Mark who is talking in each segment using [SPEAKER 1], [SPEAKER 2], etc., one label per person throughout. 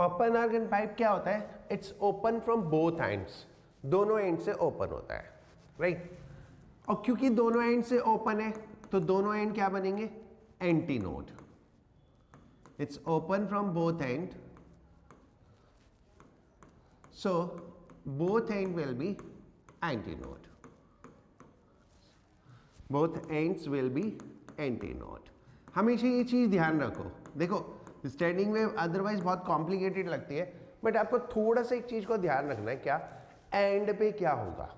[SPEAKER 1] Open organ pipe क्या होता है? It's open from both ends, दोनों एंड से ओपन होता है, राइट। और क्योंकि दोनों एंड से ओपन है तो दोनों एंड क्या बनेंगे? Anti node. It's open from both and, so both end will be antinode, both ends will be antinode। हमेशा ये चीज ध्यान रखो। देखो स्टैंडिंग वेव अदरवाइज बहुत कॉम्प्लिकेटेड लगती है, बट आपको थोड़ा सा एक चीज को ध्यान रखना है, क्या एंड पे क्या होगा।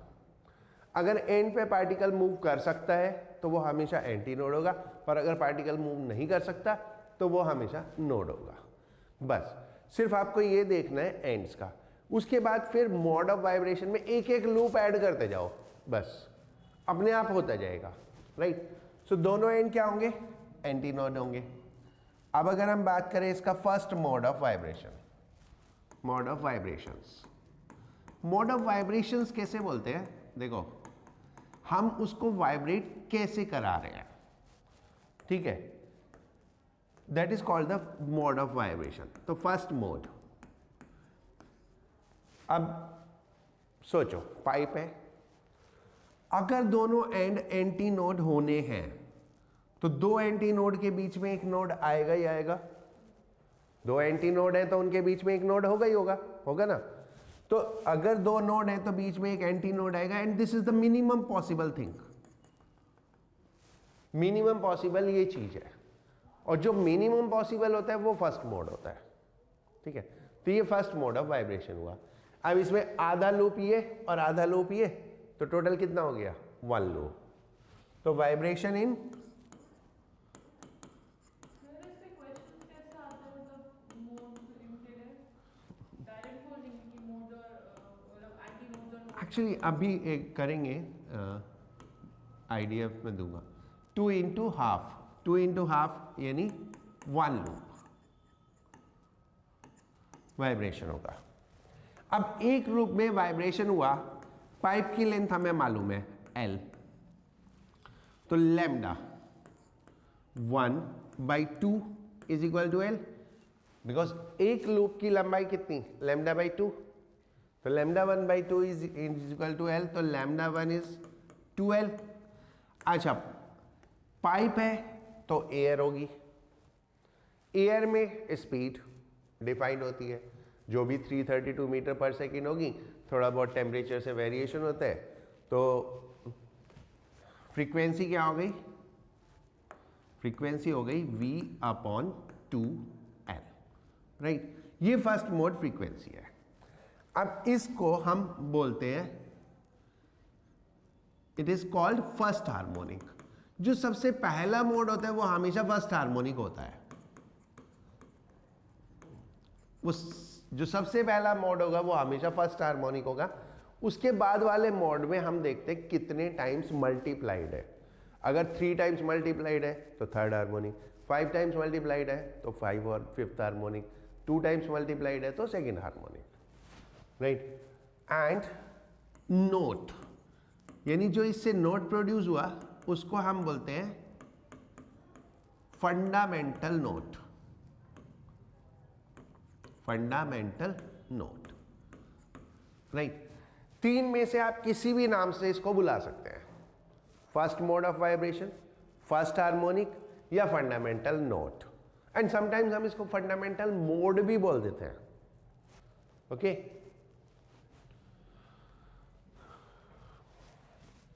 [SPEAKER 1] अगर एंड पे पार्टिकल मूव कर सकता है तो वो हमेशा एंटीनोड होगा, और अगर पार्टिकल मूव नहीं कर सकता तो वो हमेशा नोड होगा। बस सिर्फ आपको ये देखना है एंड्स का। उसके बाद फिर मोड ऑफ वाइब्रेशन में एक एक लूप ऐड करते जाओ, बस अपने आप होता जाएगा, राइट। सो दोनों एंड क्या होंगे? एंटीनोड होंगे। अब अगर हम बात करें इसका first mode of vibration, mode of vibrations. Mode of vibrations कैसे बोलते हैं? देखो हम उसको वाइब्रेट कैसे करा रहे हैं, ठीक है, that is called the mode of vibration. तो फर्स्ट मोड, अब सोचो पाइप है, अगर दोनों एंड एंटी नोड होने हैं तो दो एंटी नोड के बीच में एक नोड आएगा ही आएगा। दो एंटी नोड है तो उनके बीच में एक नोड होगा ही होगा ना। तो अगर दो नोड है तो बीच में एक एंटी नोड आएगा, and this is the minimum possible thing. Minimum possible ये चीज है, और जो मिनिमम पॉसिबल होता है वो फर्स्ट मोड होता है, ठीक है। तो ये फर्स्ट मोड ऑफ वाइब्रेशन हुआ। अब इसमें आधा लूप ये और आधा लूप ये, तो टोटल कितना हो गया? 1 लूप। तो वाइब्रेशन इन एक्चुअली अभी एक करेंगे, आइडिया में दूंगा। 2 इंटू हाफ, 2 इंटू हाफ यानी 1 लूप वाइब्रेशन होगा। अब एक लूप में वाइब्रेशन हुआ, पाइप की लेंथ हमें मालूम है L, तो lambda 1/2 is equal to L, because एक लूप की लंबाई कितनी? लैम्डा बाई 2, तो lambda 1/2 is equal to L, तो लैम्डा 1 इज 2L। अच्छा पाइप है तो एयर होगी, एयर में स्पीड डिफाइंड होती है जो भी 332 मीटर पर सेकेंड होगी, थोड़ा बहुत टेम्परेचर से वेरिएशन होता है। तो फ्रीक्वेंसी क्या हो गई? फ्रीक्वेंसी हो गई V/2L, राइट। ये फर्स्ट मोड फ्रीक्वेंसी है। अब इसको हम बोलते हैं, it is called first harmonic. जो सबसे पहला मोड होता है वो हमेशा फर्स्ट हार्मोनिक होता है। वो जो सबसे पहला मोड होगा वो हमेशा फर्स्ट हार्मोनिक होगा। उसके बाद वाले मोड में हम देखते हैं कितने टाइम्स मल्टीप्लाइड है। अगर 3 टाइम्स मल्टीप्लाइड है तो थर्ड हार्मोनिक, 5 टाइम्स मल्टीप्लाइड है तो 5 और फिफ्थ हार्मोनिक, 2 टाइम्स मल्टीप्लाइड है तो second harmonic, right. And note, यानी जो इससे नोट प्रोड्यूस हुआ उसको हम बोलते हैं fundamental note, fundamental note, right. 3 में से आप किसी भी नाम से इसको बुला सकते हैं, first mode of vibration, first harmonic या फंडामेंटल नोट। एंड समटाइम्स हम इसको फंडामेंटल मोड भी बोल देते हैं, ओके।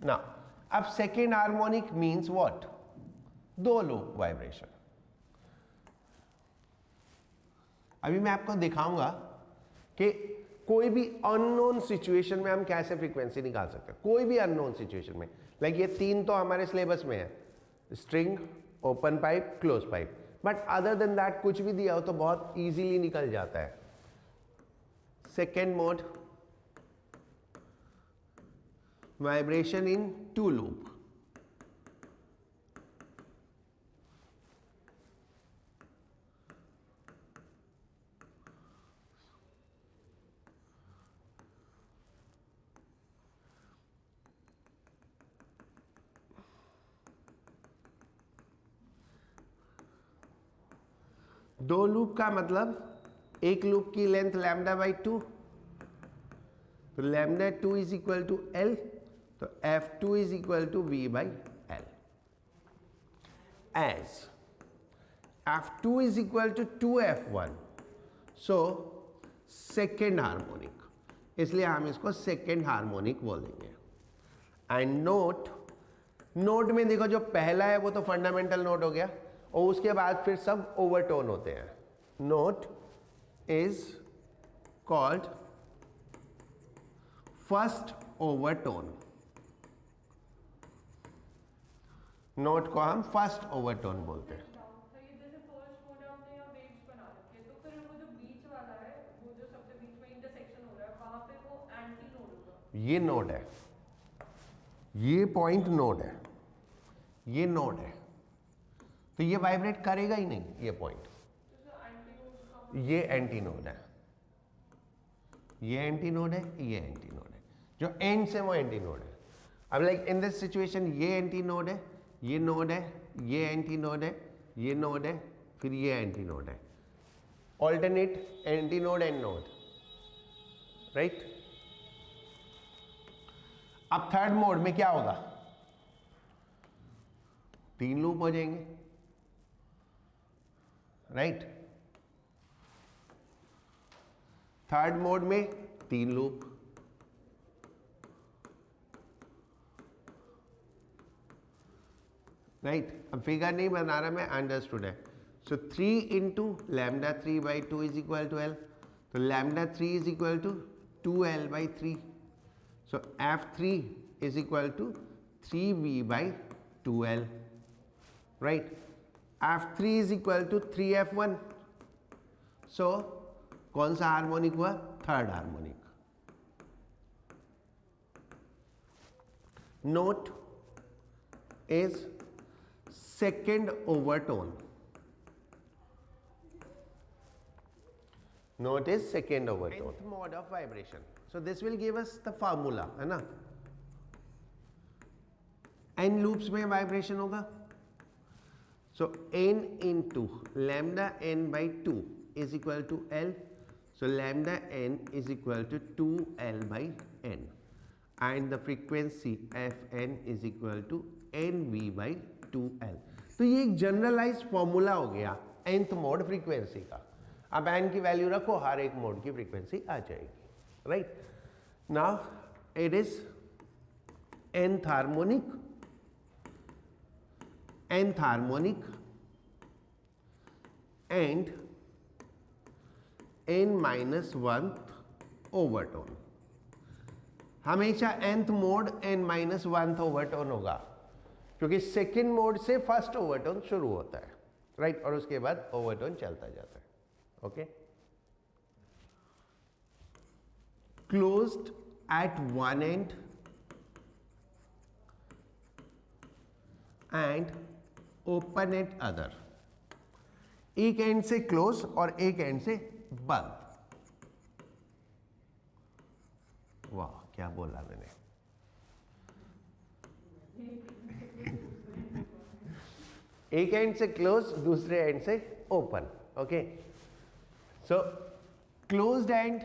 [SPEAKER 1] ना अब second harmonic means what? 2 loop vibration. अभी मैं आपको दिखाऊंगा कि कोई भी अननोन सिचुएशन में हम कैसे फ्रीक्वेंसी निकाल सकते हैं। कोई भी अननोन सिचुएशन में, लाइक ये 3 तो हमारे सिलेबस में है, string, open pipe, close pipe, but other than that कुछ भी दिया हो तो बहुत इजीली निकल जाता है। Second mode, vibration in 2 loop. दो लूप का मतलब एक लूप की लेंथ लैम्डा बाई 2, तो lambda 2 is equal to L, तो F2 is equal to V by L. As F2 is equal to 2F1, so second harmonic, इसलिए हम इसको सेकेंड हार्मोनिक बोलेंगे। एंड नोट में देखो जो पहला है वो तो फंडामेंटल नोट हो गया, और उसके बाद फिर सब ओवरटोन होते हैं। Note is called first overtone, note को हम फर्स्ट ओवरटोन बोलते हैं। ये नोड है, ये पॉइंट नोड है, ये नोड है, तो ये वाइब्रेट करेगा ही नहीं ये पॉइंट, ये एंटी नोड है, ये एंटी नोड है, ये एंटी नोड है, जो एंड से वो एंटी नोड है। अब लाइक इन दिस सिचुएशन ये एंटी नोड है, ये नोड है, ये एंटी नोड है, ये नोड है, फिर ये एंटी नोड है, alternate anti node and node, right. अब थर्ड मोड में क्या होगा, 3 लूप हो जाएंगे, राइट। थर्ड मोड में 3 लूप, राइट। अब फिगर नहीं बना रहा मैं, अंडरस्टूड है। So 3 into lambda 3 by 2 is equal to L, तो lambda 3 is equal to 2L by 3, so F3 is equal to 3V by 2L, right? F3 is equal to 3F1, so कौन सा harmonic हुआ, third harmonic. Note is second overtone, note is second overtone. Nth mode of vibration. So this will give us the formula, है ना। n loops में vibration होगा, so n into lambda n by 2 is equal to L, so lambda n is equal to 2L by n, and the frequency Fn is equal to Nv by 2L। तो ये एक generalised formula हो गया nth mode frequency का। अब n की value रखो, हर एक मोड की फ्रीक्वेंसी आ जाएगी, right. Now it is nth harmonic, nth harmonic and n-1th overtone. हमेशा nth मोड n-1th ओवरटोन होगा, क्योंकि सेकेंड मोड से फर्स्ट ओवरटोन शुरू होता है, राइट, और उसके बाद ओवरटोन चलता जाता है। Okay, closed at one end and open at other, एक एंड से क्लोज और एक एंड से बंद। वाह, क्या बोला मैंने। एक एंड से क्लोज, दूसरे एंड से ओपन, ओके। सो क्लोज्ड एंड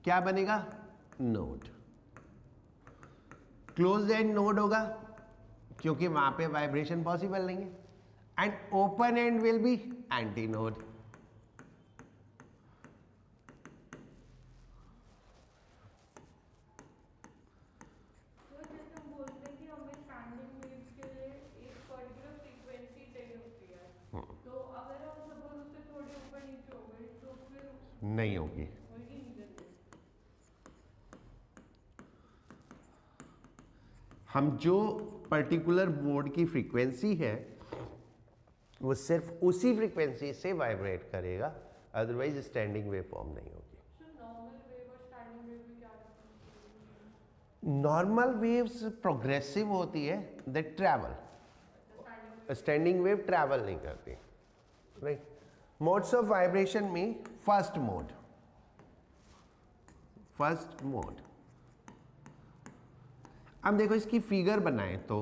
[SPEAKER 1] क्या बनेगा, नोड। क्लोज्ड एंड नोड होगा क्योंकि वहां पे वाइब्रेशन पॉसिबल नहीं है, and open and will be anti node. नहीं होगी, हम जो पर्टिकुलर मोड की फ्रीक्वेंसी है वो सिर्फ उसी फ्रीक्वेंसी से वाइब्रेट करेगा, अदरवाइज स्टैंडिंग वेव फॉर्म नहीं होगी। नॉर्मल वेव्स प्रोग्रेसिव होती है, दे ट्रैवल, स्टैंडिंग वेव ट्रैवल नहीं करती, राइट। मोड्स ऑफ वाइब्रेशन में फर्स्ट मोड, अब देखो इसकी फिगर बनाए तो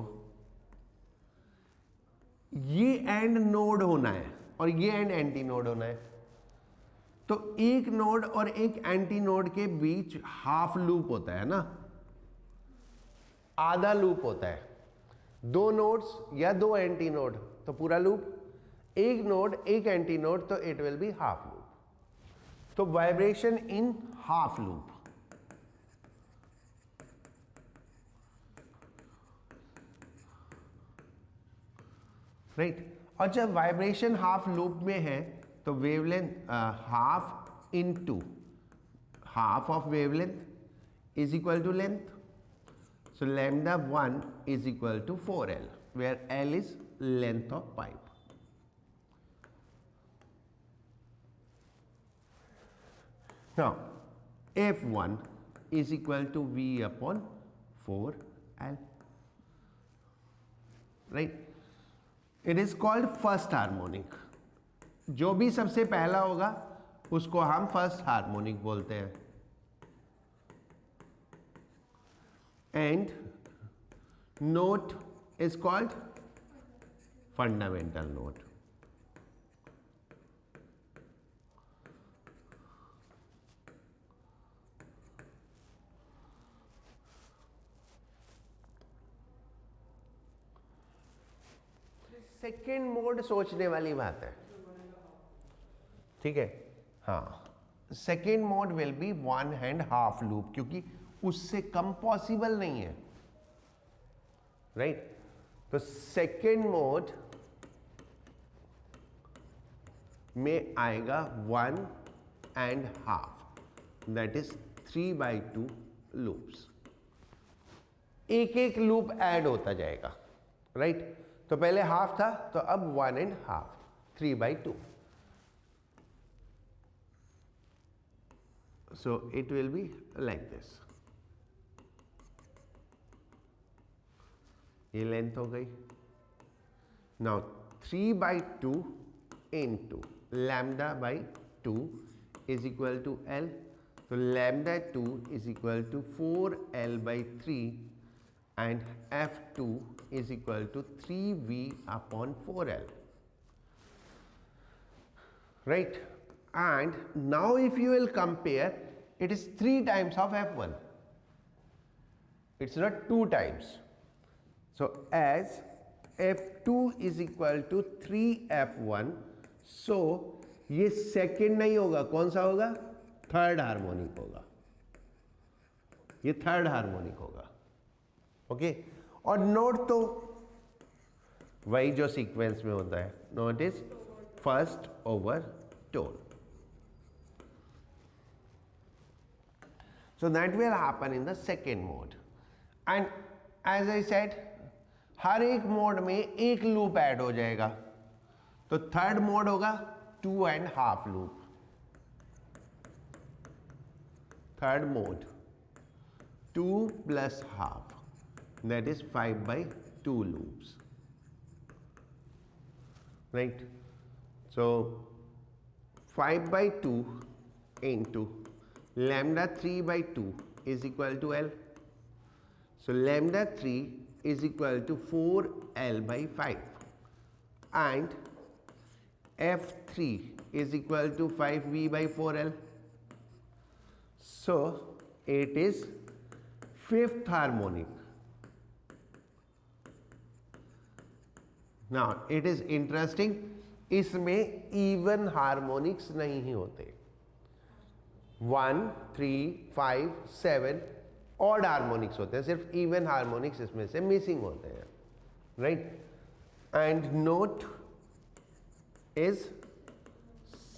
[SPEAKER 1] ये एंड नोड होना है और ये एंड एंटी नोड होना है, तो एक नोड और एक एंटी नोड के बीच हाफ लूप होता है ना, आधा लूप होता है। दो नोड्स या दो एंटी नोड तो पूरा लूप, एक नोड एक एंटी नोड तो it will be half loop. तो vibration in half loop, right. और जब वाइब्रेशन हाफ लूप में है तो wavelength half into half of wavelength is equal to length, so lambda 1 is equal to 4L, where L is length of pipe. Now F1 is equal to V upon 4L, right? It is called first harmonic. जो भी सबसे पहला होगा उसको हम first harmonic बोलते हैं। And note is called fundamental note. Second mode सोचने वाली बात है, ठीक है। हाँ, second mode will B one hand half loop, क्योंकि उससे कम पॉसिबल नहीं है, राइट। तो सेकेंड मोड में आएगा 1 and half, that is 3/2 loops. एक एक लूप ऐड होता जाएगा, राइट। तो पहले हाफ था तो अब 1 and half, 3/2। So it will be like this. ये लेंथ हो गई। Now 3/2 into lambda by 2 is equal to L. So lambda 2 is equal to 4L/3 and F2 is equal to 3V upon 4L. Right? And now if you will compare, it is 3 times of F1. It's not 2 times. So as F2 is equal to 3F1, so ये second नहीं होगा, कौन सा होगा? Third harmonic होगा, ये third harmonic होगा, okay. और नोट तो वही जो सीक्वेंस में होता है, note is first over tone. So that will happen in the second mode. And as I said, हर एक मोड में एक लूप ऐड हो जाएगा। तो थर्ड मोड होगा 2 and half loop. Third mode 2 plus half, that is 5/2 loops, right? So 5/2 into lambda 3/2 is equal to L. So lambda 3 is equal to 4L/5 and F3 is equal to 5V/4L. So it is fifth harmonic. Now it is interesting, इसमें even harmonics नहीं ही होते। 1, 3, 5, 7 odd harmonics होते हैं, सिर्फ even harmonics इसमें से missing होते हैं, right. And note is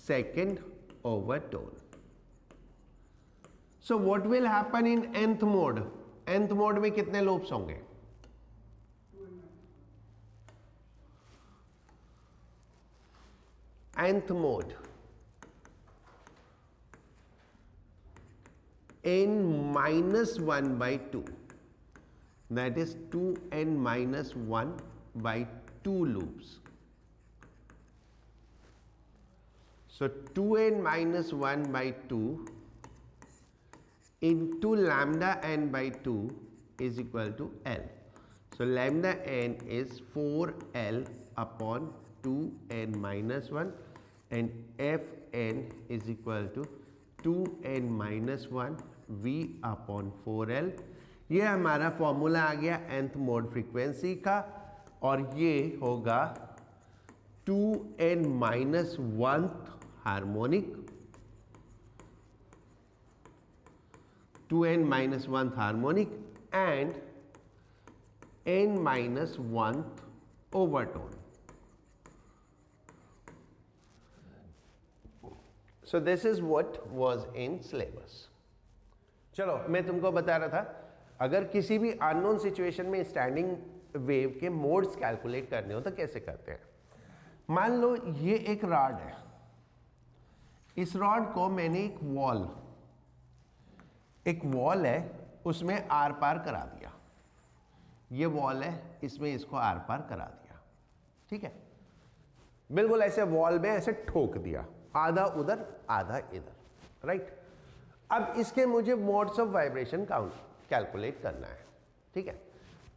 [SPEAKER 1] second over tone. So what will happen in nth mode? nth mode में कितने लूप्स होंगे? nth mode n minus 1/2, that is 2n minus 1/2 loops. So 2n minus 1/2 into lambda n by 2 is equal to L. So lambda n is 4L upon 2n minus 1 and F n is equal to 2n minus 1 v upon 4l। ये हमारा formula आ गया nth mode frequency का, और ये होगा 2n minus 1th harmonic, 2n minus 1th harmonic and n minus 1th overtone. So this is what was in syllabus. चलो मैं तुमको बता रहा था, अगर किसी भी अननोन सिचुएशन में स्टैंडिंग वेव के मोड्स कैलकुलेट करने हो तो कैसे करते हैं। मान लो ये एक रॉड है, इस रॉड को मैंने एक वॉल है उसमें आर पार करा दिया, ये वॉल है इसमें इसको आर पार करा दिया, ठीक है, बिल्कुल ऐसे वॉल में ऐसे ठोक दिया, आधा उधर आधा इधर, राइट। अब इसके मुझे modes of vibration count calculate करना है, ठीक है।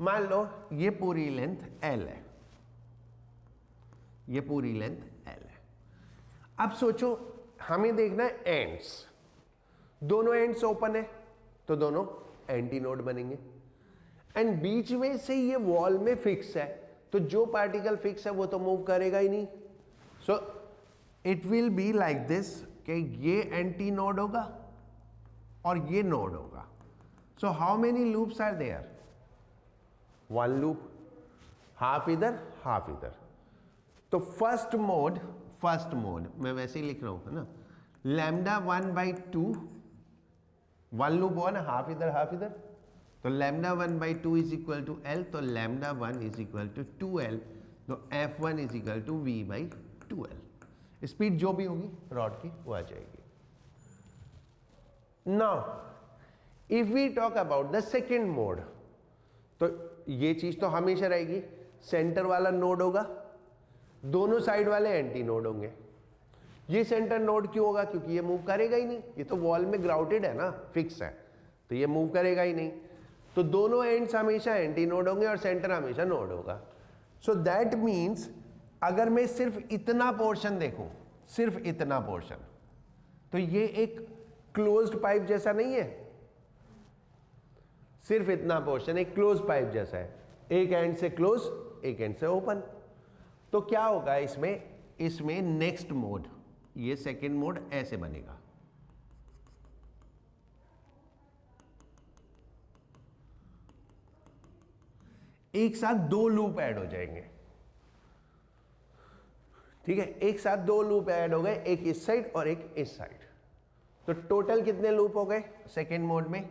[SPEAKER 1] मान लो ये पूरी लेंथ L है, ये पूरी लेंथ L है। अब सोचो हमें देखना है एंड्स, दोनों एंड्स ओपन है तो दोनों एंटी नोड बनेंगे, एंड बीच में से ये वॉल में फिक्स है तो जो पार्टिकल फिक्स है वो तो मूव करेगा ही नहीं। So it will be like this कि ये एंटी नोड होगा और ये नोड होगा। So how many loops are there? One loop, half इधर हाफ इधर। तो फर्स्ट मोड मैं वैसे ही लिख रहा हूं, है ना, लैम्डा 1/2, वन लूप हुआ ना, हाफ इधर, तो lambda 1/2 is equal to L, तो lambda 1 is equal to 2l, तो f1 is equal to v/2l। Speed जो भी होगी रॉड की वो आ जाएगी। Now if we talk about the second mode, तो ये चीज तो हमेशा रहेगी, सेंटर वाला नोड होगा, दोनों साइड वाले एंटी नोड होंगे। ये सेंटर नोड क्यों होगा? क्योंकि ये मूव करेगा ही नहीं, ये तो वॉल में ग्राउटेड है ना, फिक्स है, तो ये मूव करेगा ही नहीं। तो दोनों एंड्स हमेशा एंटी नोड होंगे और सेंटर हमेशा नोड होगा। सो दैट मीन्स अगर मैं सिर्फ इतना पोर्शन देखूं, सिर्फ इतना पोर्शन, तो ये एक क्लोज्ड पाइप जैसा नहीं है, सिर्फ इतना पोर्शन एक क्लोज पाइप जैसा है, एक एंड से क्लोज एक एंड से ओपन। तो क्या होगा इसमें नेक्स्ट मोड, ये सेकेंड मोड ऐसे बनेगा, एक साथ दो लूप ऐड हो जाएंगे, ठीक है, एक साथ दो लूप ऐड हो गए, एक इस साइड और एक इस साइड। तो टोटल कितने लूप हो गए सेकेंड मोड में?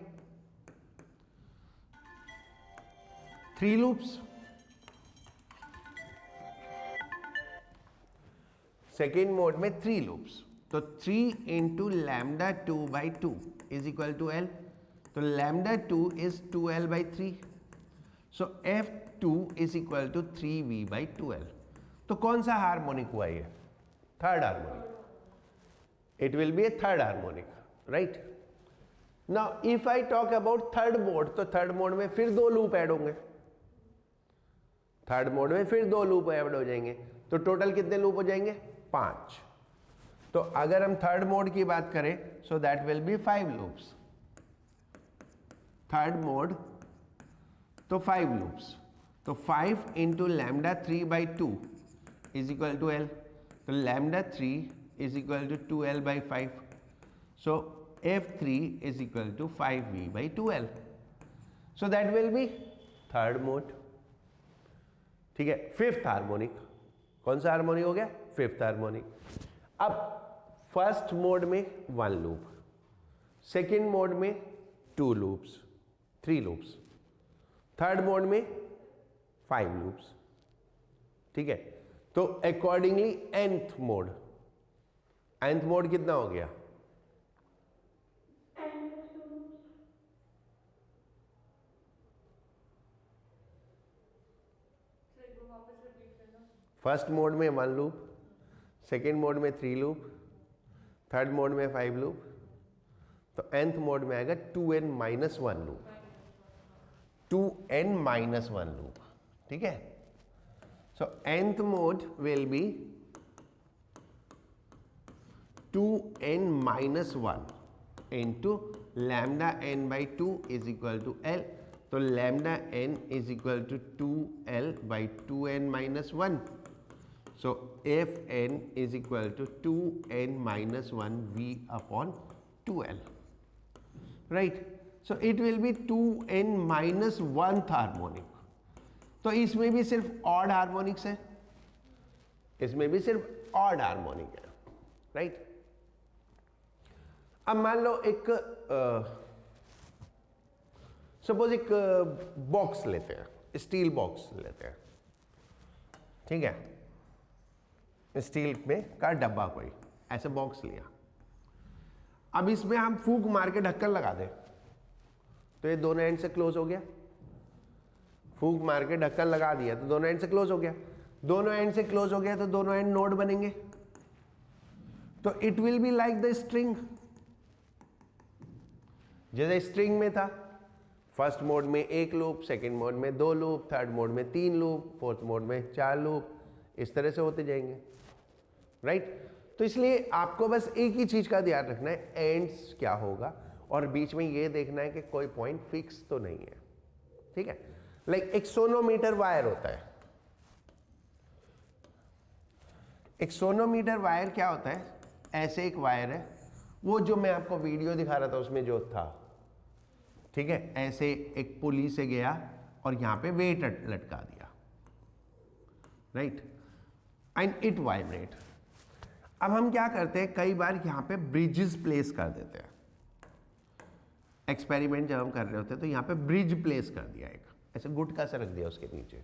[SPEAKER 1] 3 लूप्स। सेकेंड मोड में 3 लूप्स, तो 3 into lambda 2/2 is equal to L, तो lambda 2 is 2l/3, so f2 is equal to 3v/2l। तो कौन सा हार्मोनिक हुआ ये? Third harmonic. It will be a third harmonic, right. Now if I talk about third mode, तो third mode में फिर 2 लूप ऐड होंगे, थर्ड मोड में फिर 2 लूप ऐड हो जाएंगे, तो टोटल कितने लूप हो जाएंगे? 5। तो अगर हम थर्ड मोड की बात करें, so that will be 5 loops, third mode तो 5 लूप्स, तो 5 into lambda 3/2 is equal to L, तो lambda 3 is equal to 2l/5, so f3 is equal to 5v/2l, so that will be third mode, ठीक है। Fifth harmonic, कौन सा harmonic हो गया? Fifth harmonic. अब फर्स्ट मोड में 1 लूप, सेकेंड मोड में 2 लूप्स, 3 लूप्स, थर्ड मोड में 5 लूप्स, ठीक है। तो अकॉर्डिंगली nth मोड कितना हो गया? फर्स्ट मोड में 1 लूप, सेकेंड मोड में 3 लूप, थर्ड मोड में 5 लूप, तो nth मोड में आएगा 2n minus 1 loop, 2n minus 1 loop, ठीक है। So nth mode will be 2n minus 1 into lambda n by 2 is equal to l। तो lambda n is equal to 2l by 2n minus 1। So F n is equal to 2n minus 1 v upon 2l, right. So it will be 2n minus 1th harmonic. तो इसमें भी सिर्फ odd harmonics है, इसमें भी सिर्फ odd harmonic है, right. अब मान लो एक सपोज एक बॉक्स लेते हैं, स्टील बॉक्स लेते हैं, ठीक है, स्टील में का डब्बा कोई ऐसे बॉक्स लिया। अब इसमें हम फूंक मार के ढक्कन लगा दें तो ये दोनों एंड से क्लोज हो गया। फूंक मार के ढक्कन लगा दिया तो दोनों एंड से क्लोज हो गया। दोनों एंड से क्लोज हो गया तो दोनों एंड नोड बनेंगे। तो it will be like the string. जैसे स्ट्रिंग में था, फर्स्ट मोड में 1 लूप, सेकंड मोड में 2 लूप, थर्ड मोड में 3 लूप, फोर्थ मोड में 4 लूप, इस तरह से होते जाएंगे, राइट। तो इसलिए आपको बस एक ही चीज का ध्यान रखना है, एंड्स क्या होगा, और बीच में ये देखना है कि कोई पॉइंट फिक्स तो नहीं है, ठीक है। लाइक एक सोनोमीटर वायर होता है। एक सोनोमीटर वायर क्या होता है, ऐसे एक वायर है, वो जो मैं आपको वीडियो दिखा रहा था उसमें जो था, ठीक है, ऐसे एक पुली से गया और यहां पे वेट लटका दिया, राइट, एंड इट वाइब्रेट। अब हम क्या करते हैं, कई बार यहां पे ब्रिजेस प्लेस कर देते हैं। एक्सपेरिमेंट जब हम कर रहे होते हैं तो यहां पे ब्रिज प्लेस कर दिया, एक ऐसे गुटका से रख दिया उसके नीचे।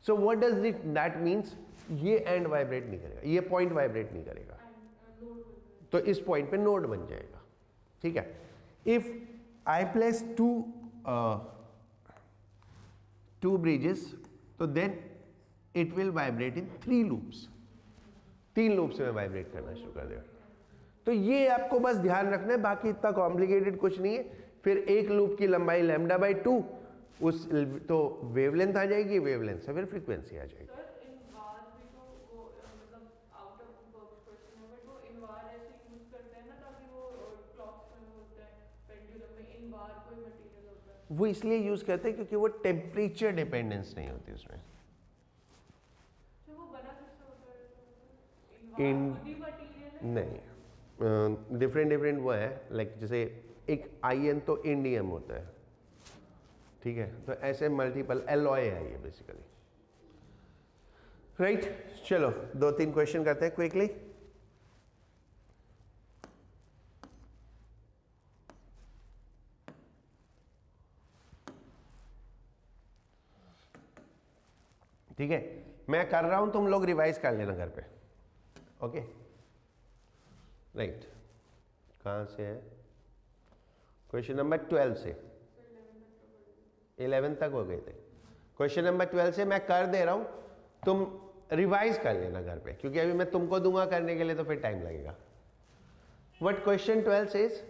[SPEAKER 1] So what does it that means, ये एंड वाइब्रेट नहीं करेगा, ये पॉइंट वाइब्रेट नहीं करेगा, तो इस पॉइंट पे नोड बन जाएगा, ठीक है। If I place two bridges तो then it will vibrate in 3 loops. 3 loops में वाइब्रेट करना शुरू कर देगा। तो ये आपको बस ध्यान रखना है, बाकी इतना कॉम्प्लिकेटेड कुछ नहीं है। फिर एक लूप की लंबाई लैम्डा बाई 2, उस तो वेवलेंथ आ जाएगी, वेवलेंथ से फिर फ्रीक्वेंसी आ जाएगी। वो इसलिए यूज करते हैं क्योंकि वो टेम्परेचर डिपेंडेंस नहीं होती उसमें। नहीं, डिफरेंट वो है, लाइक जैसे एक आयन तो इंडियम होता है, ठीक है, तो ऐसे मल्टीपल एलॉय है ये बेसिकली, राइट। चलो 2-3 क्वेश्चन करते हैं क्विकली। ठीक है, मैं कर रहा हूं, तुम लोग रिवाइज कर लेना घर पे, ओके, राइट। कहां से है क्वेश्चन नंबर 12 से 11 तक हो गए थे। क्वेश्चन नंबर 12 से मैं कर दे रहा हूं, तुम रिवाइज कर लेना घर पे, क्योंकि अभी मैं तुमको दूंगा करने के लिए तो फिर टाइम लगेगा। व्हाट क्वेश्चन 12 सेज,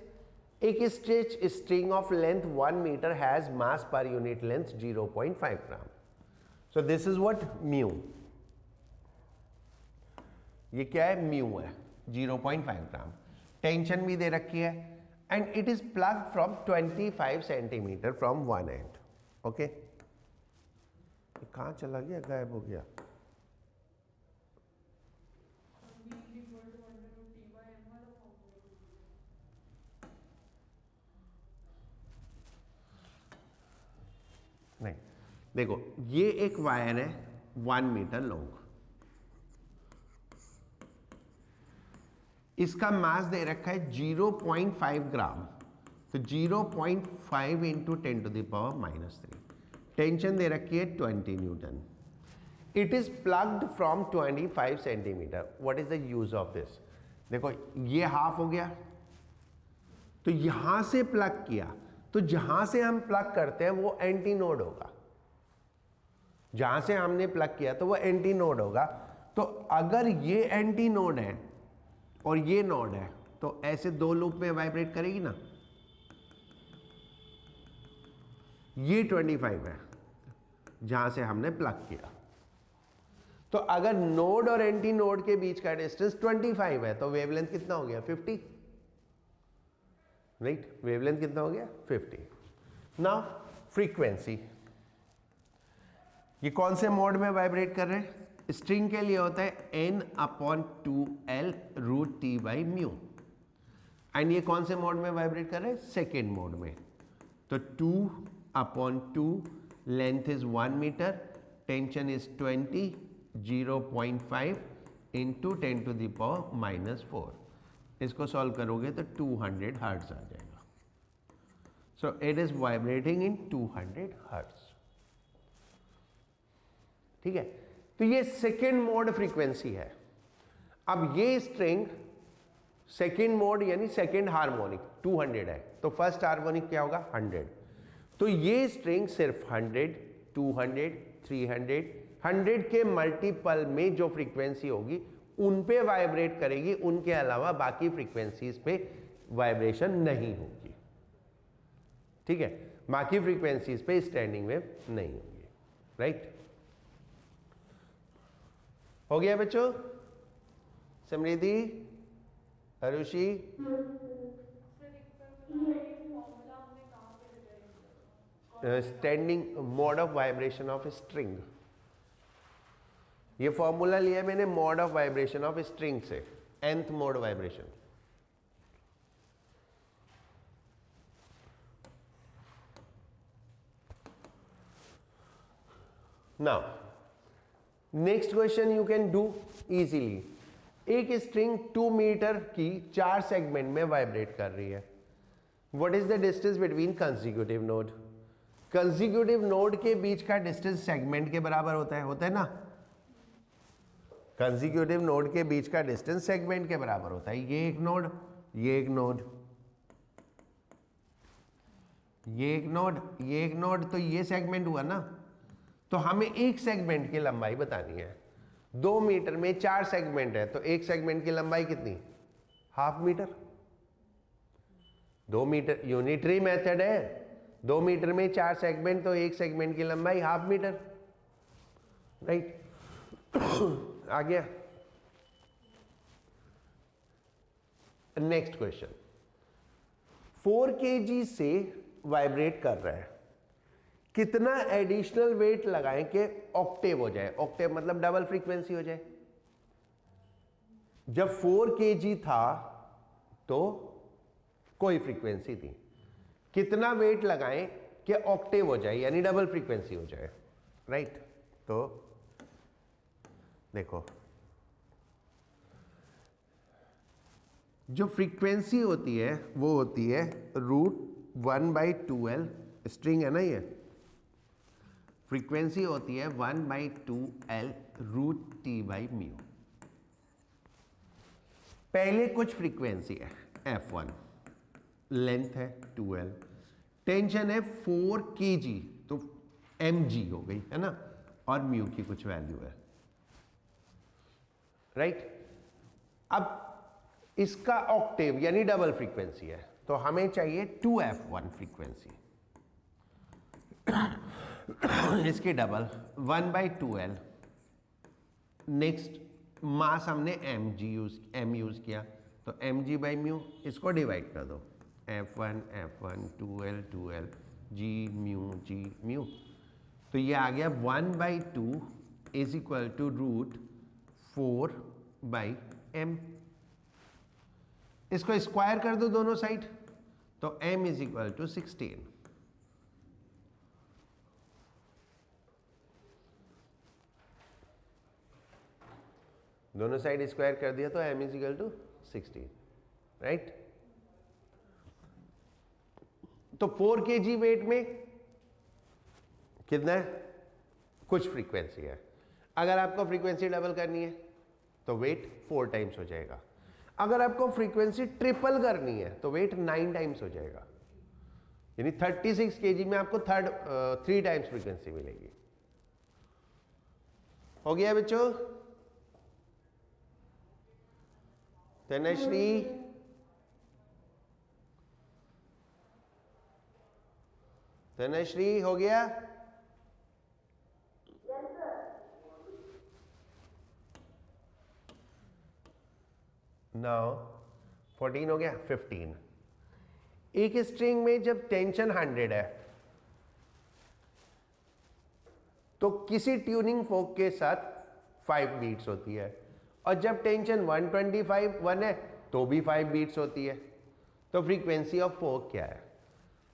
[SPEAKER 1] एक stretch string of length 1 metre has mass per unit length 0.5 gram. So this is what mu, ये क्या है, म्यू है, 0.5 ग्राम। टेंशन भी दे रखी है, and it is plug from 25 centimetre from one and, okay. कहां चला गया, गायब हो गया। नहीं, देखो ये एक वायर है 1 मीटर लॉन्ग, इसका मास दे रखा है 0.5 ग्राम, तो 0.5 into 10 to the power -3। Tension दे रखी है 20 newton. It is plugged from 25 centimetre. What is the use of this, देखो ये हाफ हो गया, तो यहां से प्लग किया, तो जहां से हम प्लग करते हैं वो एंटी नोड होगा, जहां से हमने प्लग किया तो वो एंटी नोड होगा। तो अगर ये एंटी नोड है और ये नोड है तो ऐसे 2 लूप में वाइब्रेट करेगी ना। ये 25 है जहां से हमने प्लग किया, तो अगर नोड और एंटी नोड के बीच का डिस्टेंस 25 है तो वेवलेंथ कितना हो गया 50, राइट? वेवलेंथ कितना हो गया 50। नाउ फ्रीक्वेंसी, ये कौन से मोड में वाइब्रेट कर रहे हैं? स्ट्रिंग के लिए होता है n/2l √T/μ, एंड ये कौन से मोड में वाइब्रेट कर रहे हैं? सेकेंड मोड में। तो 2/2, length is 1 metre, tension is 20, 0.5 into 10⁻⁻⁴। इसको सॉल्व करोगे तो 200 हर्ट्ज आ जाएगा। So it is vibrating in 200 hertz. ठीक है, तो ये सेकेंड मोड फ्रीक्वेंसी है। अब ये स्ट्रिंग सेकेंड मोड यानी सेकेंड हार्मोनिक 200 है, तो फर्स्ट हार्मोनिक क्या होगा 100। तो ये स्ट्रिंग सिर्फ 100, 200, 300, 100 के मल्टीपल में जो फ्रीक्वेंसी होगी उन पे वाइब्रेट करेगी, उनके अलावा बाकी फ्रीक्वेंसीज पे वाइब्रेशन नहीं होगी। ठीक है, बाकी फ्रीक्वेंसीज पे स्टैंडिंग वेव नहीं होगी, राइट? हो गया बच्चों? Samriddhi, Arushi, standing mode of vibration of string, ये फॉर्मूला लिया मैंने mode of vibration of string से, nth mode vibration. Now next question you can do easily. एक स्ट्रिंग 2 मीटर की 4 सेगमेंट में वाइब्रेट कर रही है। What is the distance between consecutive node? Consecutive node के बीच का डिस्टेंस सेगमेंट के बराबर होता है ना? कंसेक्यूटिव नोड के बीच का डिस्टेंस सेगमेंट के बराबर होता है। ये एक नोड, ये एक नोड, ये एक नोड, ये एक नोड, तो ये सेगमेंट हुआ ना। तो हमें एक सेगमेंट की लंबाई बतानी है। 2 मीटर में 4 सेगमेंट है, तो एक सेगमेंट की लंबाई कितनी? ½ मीटर। 2 मीटर यूनिटरी मेथड है, 2 मीटर में 4 सेगमेंट, तो एक सेगमेंट की लंबाई ½ मीटर, राइट? आ गया। नेक्स्ट क्वेश्चन, 4 kg से वाइब्रेट कर रहा है, कितना एडिशनल वेट लगाएं कि ऑक्टेव हो जाए? ऑक्टेव मतलब डबल फ्रीक्वेंसी हो जाए। जब 4 kg था तो कोई फ्रीक्वेंसी थी, कितना वेट लगाएं कि ऑक्टेव हो जाए यानी डबल फ्रीक्वेंसी हो जाए, राइट? तो देखो, जो फ्रीक्वेंसी होती है वो होती है √1/2l, स्ट्रिंग है ना ये, फ्रीक्वेंसी होती है 1/2l √T/μ। पहले कुछ फ्रीक्वेंसी है f1, लेंथ है 2l, टेंशन है 4 kg, तो mg हो गई है ना, और म्यू की कुछ वैल्यू है, राइट? अब इसका ऑक्टेव यानी डबल फ्रीक्वेंसी है, तो हमें चाहिए 2f1 फ्रीक्वेंसी, इसकी डबल 1/2l। नेक्स्ट मास हमने m यूज किया, तो mg/μ, इसको डिवाइड कर दो, f1 f1 2l 2l g μ, तो ये आ गया 1/2 इज इक्वल टू √4/m। इसको स्क्वायर कर दो दोनों साइड, तो m इज इक्वल टू 16। दोनों साइड स्क्वायर कर दिया तो m is equal to 16, right? तो 4 kg वेट में कितना है? कुछ फ्रीक्वेंसी है। अगर आपको फ्रीक्वेंसी डबल करनी है तो वेट 4 टाइम्स हो जाएगा। अगर आपको फ्रीक्वेंसी ट्रिपल करनी है तो वेट 9 टाइम्स हो जाएगा, यानी 36 kg में आपको 3 टाइम्स फ्रीक्वेंसी मिलेगी। हो गया बच्चों? तनश्री, तनश्री हो गया? नाउ 14 हो गया 15। एक स्ट्रिंग में जब टेंशन 100 है तो किसी ट्यूनिंग फोक के साथ 5 बीट्स होती है, और जब टेंशन 1 है तो भी 5 बीट्स होती है। तो फ्रीक्वेंसी ऑफ फोक क्या है?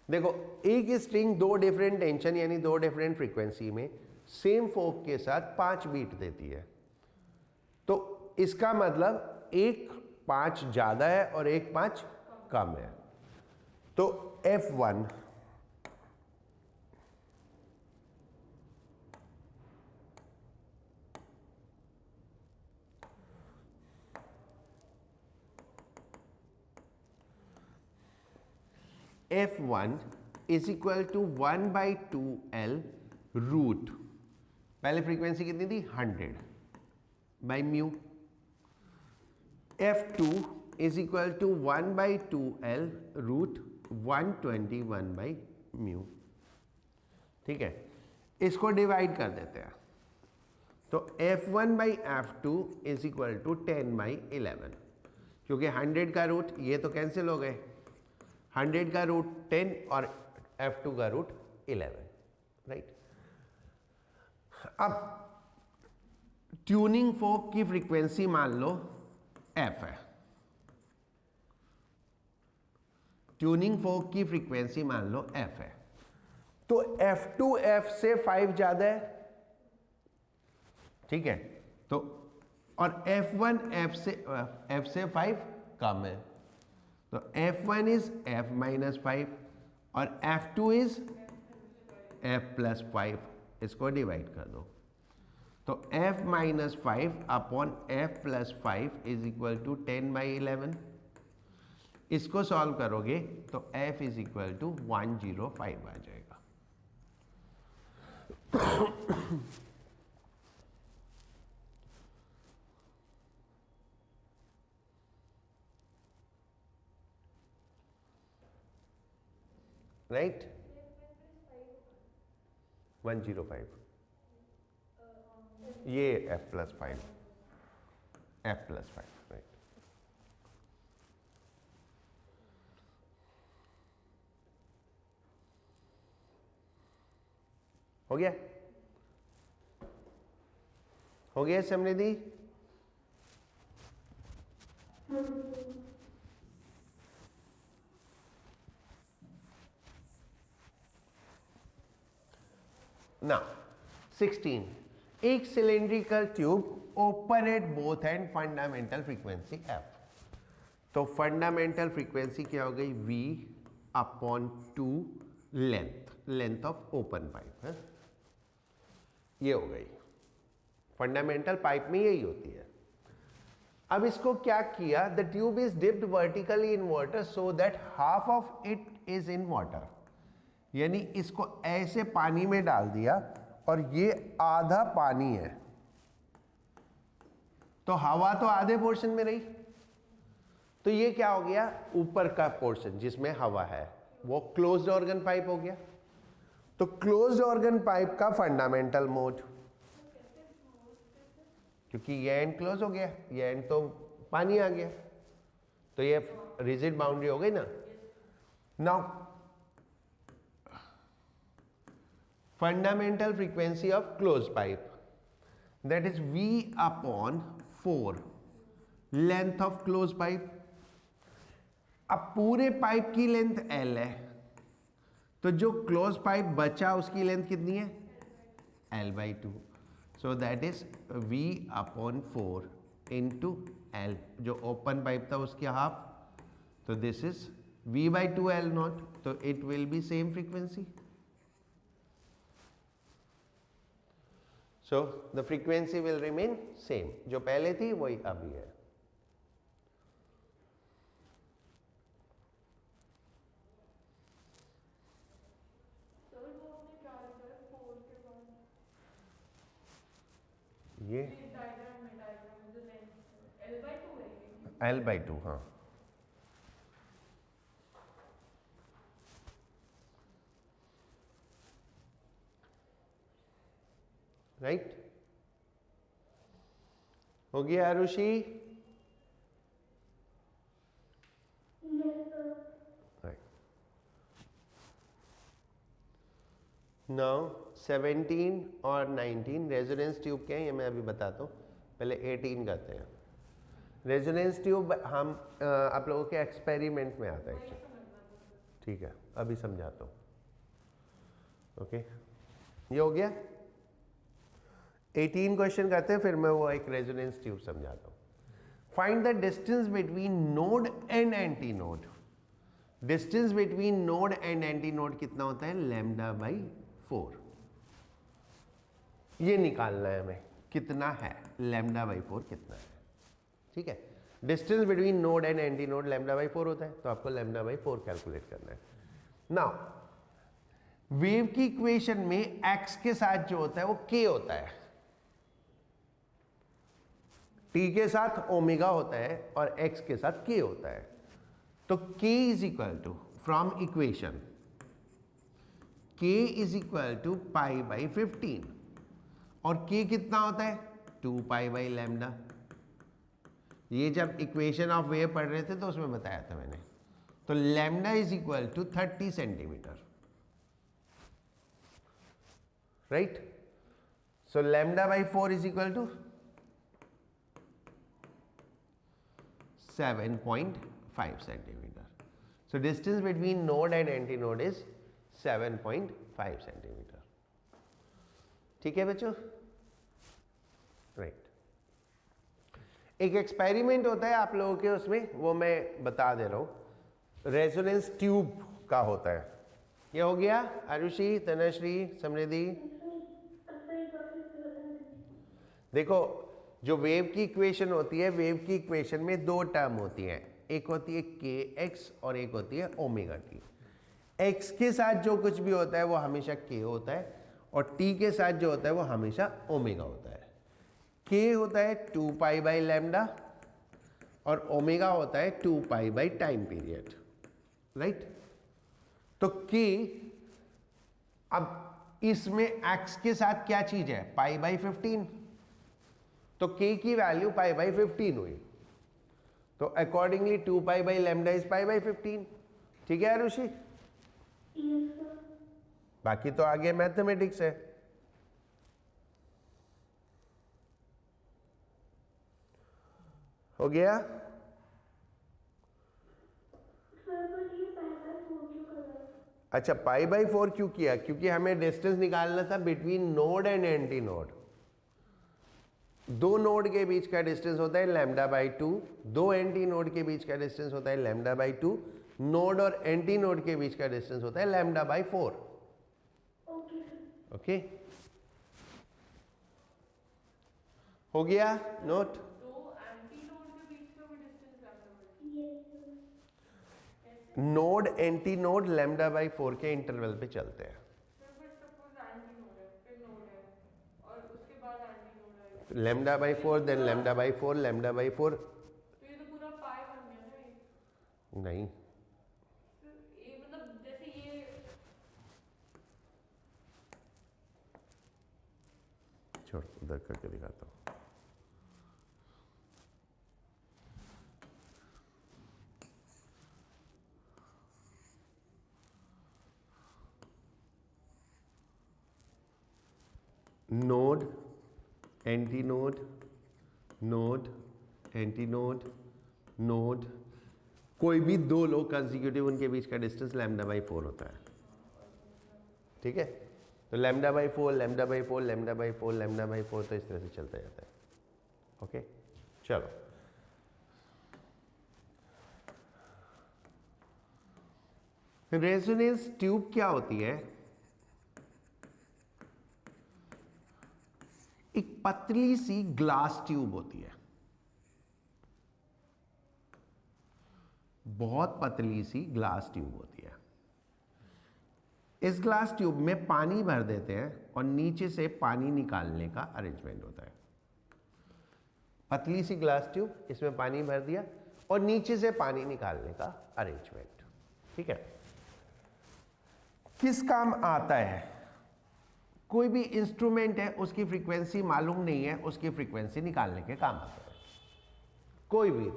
[SPEAKER 1] देखो, एक स्ट्रिंग 2 डिफरेंट टेंशन यानी 2 डिफरेंट फ्रीक्वेंसी में सेम फोक के साथ 5 बीट देती है। तो इसका मतलब एक 5 ज़्यादा है और एक 5 कम है। तो F1 F1 is equal to 1/2L root, पहले फ्रीक्वेंसी कितनी थी 100 by mu. F2 is equal to 1/2L root 121 by mu. ठीक है, इसको डिवाइड कर देते हैं। तो F1 by F2 is equal to 10/11, क्योंकि 100 का रूट ये तो कैंसिल हो गए, 100 का रूट 10 और F2 का रूट 11, राइट। अब ट्यूनिंग फोक की फ्रीक्वेंसी मान लो F है, ट्यूनिंग फोक की फ्रीक्वेंसी मान लो F है, तो F2 F से 5 ज्यादा है, ठीक है। तो और F1 F से 5 कम है, तो F1 इज F माइनस 5 और F2 इज F प्लस 5। इसको डिवाइड कर दो, तो F minus 5 upon F plus 5 is equal to 10/11। इसको सॉल्व करोगे तो F इज इक्वल टू 105 आ जाएगा। राइट, 105, ये F plus 5, F plus 5, right. हो गया, हो गया समृद्धि? Now 16, एक cylindrical tube open at both end, fundamental frequency F। तो फंडामेंटल फ्रीक्वेंसी क्या हो गई? V upon 2 length of open pipe है, ये हो गई। फंडामेंटल पाइप में यही होती है। अब इसको क्या किया? The tube is dipped vertically in water so that half of it is in water, यानी इसको ऐसे पानी में डाल दिया और ये आधा पानी है, तो हवा तो आधे पोर्शन में रही, तो ये क्या हो गया? ऊपर का पोर्शन जिसमें हवा है वो क्लोज्ड ऑर्गन पाइप हो गया। तो क्लोज्ड ऑर्गन पाइप का फंडामेंटल मोड, क्योंकि ये एंड क्लोज हो गया, ये एंड तो पानी आ गया, तो ये रिजिड बाउंड्री हो गई ना। Now fundamental frequency of close pipe, that is V upon 4 length of close pipe. अब पूरे पाइप की लेंथ L है, तो जो क्लोज पाइप बचा उसकी लेंथ कितनी है? L/2, so that is V upon 4 into L, जो ओपन पाइप था उसकी हाफ, तो दिस इज V/2L नॉट, तो it will B same frequency. So the frequency will remain same, जो पहले थी वही अभी है। ये L/2, हाँ। राइट, हो गया आरुषि? नाउ 17 और 19 रेजोनेंस ट्यूब के हैं, ये मैं अभी बताता हूँ, पहले 18 करते हैं। रेजोनेंस ट्यूब हम आप लोगों के एक्सपेरिमेंट में आता है, ठीक है, अभी समझाता हूँ। ओके, ये हो गया। 18 क्वेश्चन करते हैं, फिर मैं वो एक रेजोनेंस ट्यूब समझाता हूँ। Find the distance between node and anti node. Distance between node and anti node कितना होता है? Lambda by 4। ये निकालना है हमें, कितना है लैम्डा बाई 4 कितना है, ठीक है। Distance between node and anti node lambda by 4 होता है, तो आपको लैम्डा बाई 4 कैलकुलेट करना है। नाउ वेव की इक्वेशन में एक्स के साथ जो होता है वो के होता है, टी के साथ ओमेगा होता है और एक्स के साथ के होता है। तो k is equal to from equation k is equal to pi by 15 और k कितना होता है? 2 पाई बाई लैम्डा। ये जब इक्वेशन ऑफ वेव पढ़ रहे थे तो उसमें बताया था मैंने। तो lambda is equal to 30 centimetre, right. So lambda by 4 is equal to 7.5 centimetre. So distance between node and antinode is 7.5 centimetre. ठीक है बच्चों, राइट। एक एक्सपेरिमेंट होता है आप लोगों के उसमें, वो मैं बता दे रहा हूं, रेजोनेंस ट्यूब का होता है। ये हो गया आरुषि, तनुश्री, समृद्धि। देखो, जो वेव की इक्वेशन होती है, वेव की इक्वेशन में दो टर्म होती हैं, एक होती है के एक्स और एक होती है ओमेगा टी। एक्स के साथ जो कुछ भी होता है वो हमेशा के होता है और टी के साथ जो होता है वो हमेशा ओमेगा होता है। के होता है 2 पाई बाई लैम्डा और ओमेगा होता है 2 pi by time period, right. तो के, अब इसमें एक्स के साथ क्या चीज है? पाई बाई 15, तो k की वैल्यू पाई बाई 15 हुई, तो accordingly 2 pi by lambda is pi by 15। ठीक है आरुषि? बाकी तो आगे मैथमेटिक्स है। हो गया? अच्छा, पाई बाई 4 क्यों किया? क्योंकि हमें डिस्टेंस निकालना था between node and anti node. दो नोड के बीच का डिस्टेंस होता है लैम्डा बाई 2, दो एंटी नोड के बीच का डिस्टेंस होता है लैम्डा बाई 2, नोड और एंटी नोड के बीच का डिस्टेंस होता है लैम्डा बाई 4। ओके, हो गया note? Node anti node lambda by 4 के इंटरवल पे चलते हैं। Lambda by 4, then lambda by 4, lambda by 4।
[SPEAKER 2] तो ये तो पूरा पाई बन गया ना ये?
[SPEAKER 1] नहीं,
[SPEAKER 2] ये मतलब जैसे ये
[SPEAKER 1] छोड़, उधर करके दिखाता हूँ। Node anti node, node anti node, node, कोई भी दो लोग कंसेक्यूटिव, उनके बीच का डिस्टेंस लैम्डा बाई 4 होता है। ठीक है, तो lambda by 4, lambda by 4, lambda by 4, lambda by 4, तो इस तरह से चलता जाता है। ओके, चलो। रेजोनेंस ट्यूब क्या होती है? एक पतली सी ग्लास ट्यूब होती है, बहुत पतली सी ग्लास ट्यूब होती है। इस ग्लास ट्यूब में पानी भर देते हैं और नीचे से पानी निकालने का अरेंजमेंट होता है। पतली सी ग्लास ट्यूब, इसमें पानी भर दिया और नीचे से पानी निकालने का अरेंजमेंट। ठीक है, किस काम आता है? कोई भी इंस्ट्रूमेंट है, उसकी फ्रीक्वेंसी मालूम नहीं है, उसकी फ्रीक्वेंसी निकालने के काम आता है। कोई भी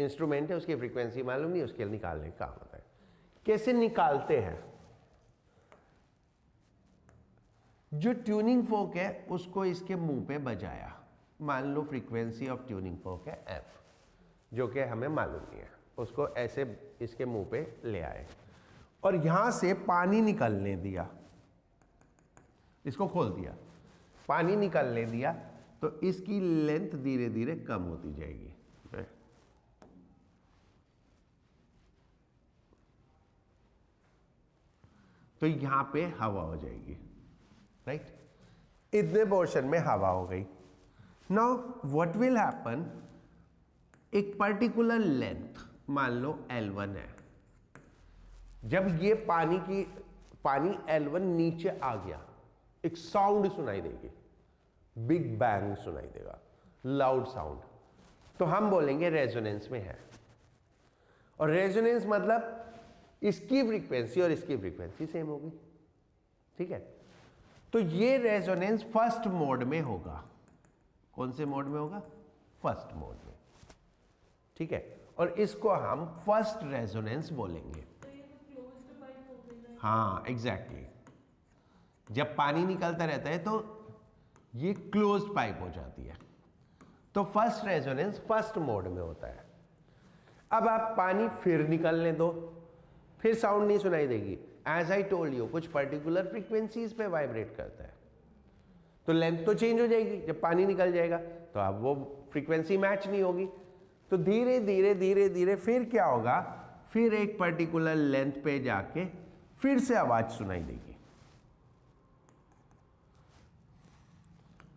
[SPEAKER 1] इंस्ट्रूमेंट है, उसकी फ्रीक्वेंसी मालूम नहीं, उसके निकालने का काम आता है। कैसे निकालते हैं? जो ट्यूनिंग फोक है उसको इसके मुंह पे बजाया, मान लो फ्रीक्वेंसी ऑफ ट्यूनिंग फोक है एफ, जो कि हमें मालूम नहीं है, उसको ऐसे इसके मुंह पे ले आए और यहां से पानी निकलने दिया, इसको खोल दिया, पानी निकलने दिया, तो इसकी लेंथ धीरे धीरे कम होती जाएगी। तो यहां पे हवा हो जाएगी, राइट, इतने पोर्शन में हवा हो गई। नाउ व्हाट विल हैपन, एक पर्टिकुलर लेंथ मान लो L1 है, जब ये पानी L1 नीचे आ गया, एक साउंड सुनाई देगी, बिग बैंग सुनाई देगा, लाउड साउंड, तो हम बोलेंगे रेजोनेंस में है। और रेजोनेंस मतलब इसकी फ्रीक्वेंसी और इसकी फ्रीक्वेंसी सेम होगी, ठीक है। तो ये रेजोनेंस फर्स्ट मोड में होगा। कौन से मोड में होगा? फर्स्ट मोड में, ठीक है। और इसको हम फर्स्ट रेजोनेंस बोलेंगे।
[SPEAKER 2] तो ये तो क्लोज्ड पाइप हो गई ना।
[SPEAKER 1] हाँ एग्जैक्टली, जब पानी निकलता रहता है तो ये क्लोज्ड पाइप हो जाती है, तो फर्स्ट रेजोनेंस फर्स्ट मोड में होता है। अब आप पानी फिर निकलने दो, फिर साउंड नहीं सुनाई देगी। एज आई टोल्ड यू, कुछ पर्टिकुलर फ्रीक्वेंसीज पे वाइब्रेट करता है, तो लेंथ तो चेंज हो जाएगी। जब पानी निकल जाएगा तो अब वो फ्रीक्वेंसी मैच नहीं होगी, तो धीरे धीरे धीरे धीरे फिर क्या होगा, फिर एक पर्टिकुलर लेंथ पे जाके फिर से आवाज सुनाई देगी,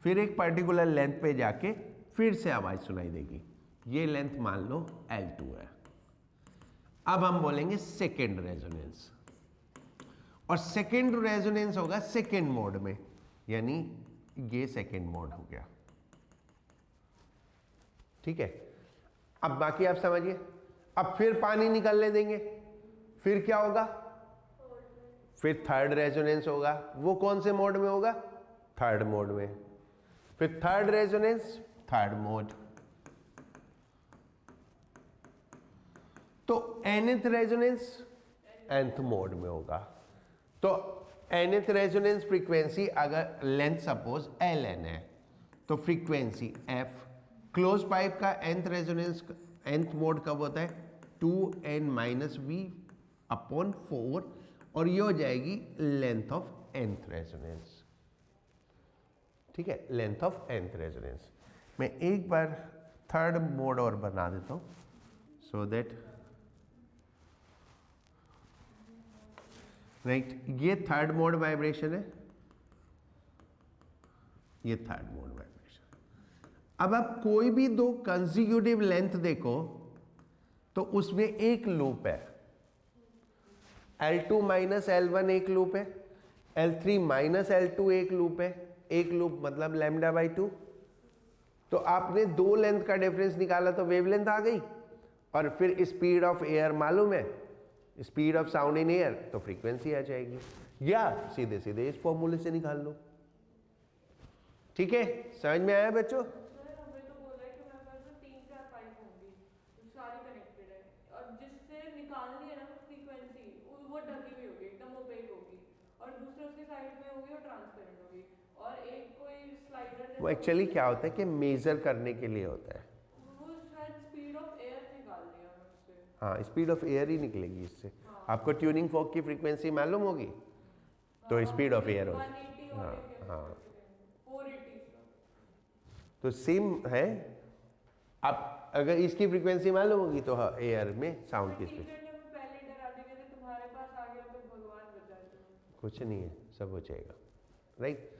[SPEAKER 1] फिर एक पर्टिकुलर लेंथ पे जाके फिर से आवाज सुनाई देगी। ये लेंथ मान लो L2 है। अब हम बोलेंगे सेकेंड रेजोनेंस, और सेकेंड रेजोनेंस होगा सेकेंड मोड में, यानी ये सेकेंड मोड हो गया, ठीक है। अब बाकी आप समझिए। अब फिर पानी निकलने देंगे, फिर क्या होगा, फिर थर्ड रेजोनेंस होगा। वो कौन से मोड में होगा? थर्ड मोड में। फिर थर्ड रेजोनेंस, थर्ड मोड। तो nth रेजोनेंस nth मोड में होगा। तो nth रेजोनेंस फ्रीक्वेंसी, अगर लेंथ सपोज Ln है, तो फ्रीक्वेंसी f, क्लोज पाइप का nth रेजोनेंस nth मोड कब होता है? 2n-v/4, और ये हो जाएगी लेंथ ऑफ nth रेजोनेंस, ठीक है, लेंथ ऑफ nth रेजोनेंस। मैं एक बार थर्ड मोड और बना देता हूं, सो दैट राइट, ये थर्ड मोड वाइब्रेशन है, ये थर्ड मोड वाइब्रेशन। अब आप कोई भी दो कंसेक्यूटिव लेंथ देखो तो उसमें एक लूप है, L2 माइनस L1 एक लूप है, L3 माइनस L2 एक लूप है, एक लूप मतलब λ/2। तो आपने दो लेंथ का डिफरेंस निकाला तो वेवलेंथ आ गई, और फिर स्पीड ऑफ एयर मालूम है, speed of sound in air, तो फ्रीक्वेंसी आ जाएगी, या सीधे सीधे इस फॉर्मूले से निकाल लो, ठीक है। समझ में आया बच्चों?
[SPEAKER 2] सर हमें तो बोला है कि हमारे पास तो 3-4 पाइप होंगी, सारी कनेक्टेड है, और जिससे निकालनी है ना फ्रीक्वेंसी, वो ढकी हुई होगी, एकदम ओपेक होगी, और दूसरे उसके साइड में होगी और ट्रांसपेरेंट होगी, और एक कोई स्लाइडर।
[SPEAKER 1] वो एक्चुअली क्या होता है कि मेजर करने के लिए होता है।
[SPEAKER 2] वो शायद स्पीड ऑफ एयर निकाल लिया उससे।
[SPEAKER 1] हाँ, स्पीड ऑफ एयर ही निकलेगी इससे। आपको ट्यूनिंग फोक की फ्रीक्वेंसी मालूम होगी, तो स्पीड ऑफ एयर होगी।
[SPEAKER 2] 180
[SPEAKER 1] हाँ हाँ,
[SPEAKER 2] 480।
[SPEAKER 1] तो सेम है। आप अगर इसकी फ्रीक्वेंसी मालूम होगी तो हाँ, एयर में साउंड की स्पीड।
[SPEAKER 2] पहले डराते कहते तुम्हारे पास आ गया तो भगवान बचा दो।
[SPEAKER 1] कुछ नहीं है, सब हो जाएगा, राइट।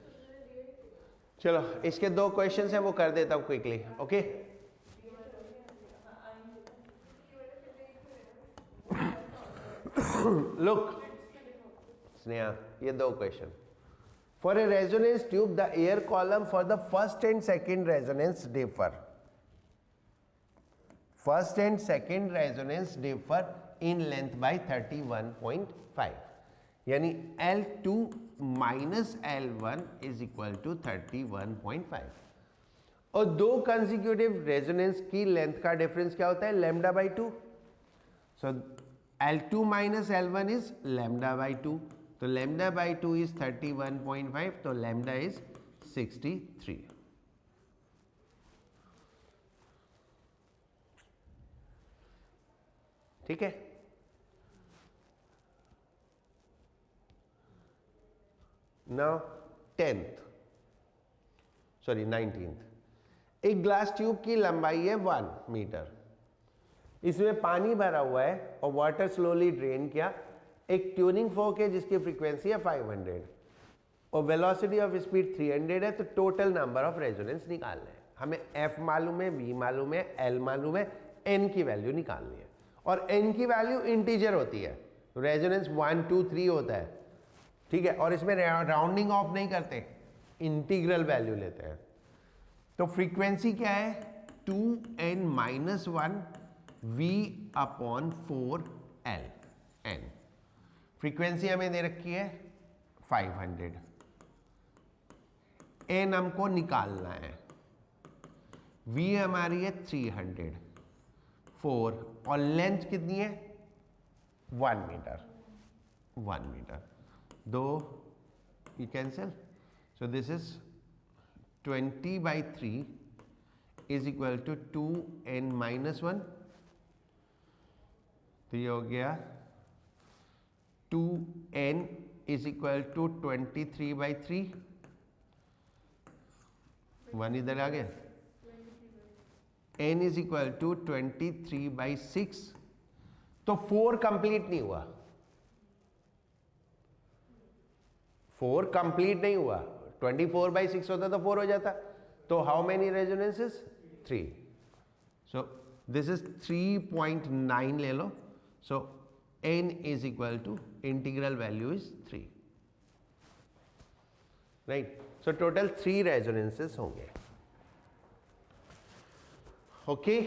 [SPEAKER 1] चलो, इसके दो क्वेश्चंस हैं, वो कर देता हूँ क्विकली, ओके। लुक स्नेहा, ये दो question. For a resonance tube the air column for the first and second resonance differ. First and second resonance differ in length bye 31.5, यानी L2 minus L1 is equal to 31.5। और दो consecutive resonance की length का difference क्या होता है? λ/2। सो L2 minus L1 is λ/2, तो lambda by 2 is 31.5, तो लैम्डा इज 63। ठीक है। नाउ 19th, एक ग्लास ट्यूब की लंबाई है 1 मीटर, इसमें पानी भरा हुआ है और वाटर स्लोली ड्रेन किया। एक ट्यूनिंग फोर्क है जिसकी फ्रीक्वेंसी है 500 और वेलोसिटी ऑफ स्पीड 300 है। तो टोटल नंबर ऑफ रेजोनेंस निकालना है हमें। F मालूम है, V मालूम है, L मालूम है, N की वैल्यू निकालनी है और N की वैल्यू इंटीजर होती है। रेजोनेंस 1 2 3 होता है, ठीक है। और इसमें राउंडिंग ऑफ नहीं करते, इंटीग्रल वैल्यू लेते हैं। तो फ्रीक्वेंसी क्या है 2n-1 V/4L n। फ्रीक्वेंसी हमें दे रखी है 500, n हमको निकालना है, V हमारी है 300, 4 और लेंथ कितनी है 1 मीटर, 1 मीटर। दो ये cancel, so this is 20/3 is equal to 2n-1, तो ये हो गया 2n इज इक्वल टू 23/3, 1 इधर आ गया, n इज इक्वल टू 23/6। तो 4 कंप्लीट नहीं हुआ, 4 कंप्लीट नहीं हुआ। 24/6 होता तो 4 हो जाता। तो how many resonances 3, so this is 3.9 ले लो। So n is equal to integral value is 3, right. So total 3 resonances होंगे। ओके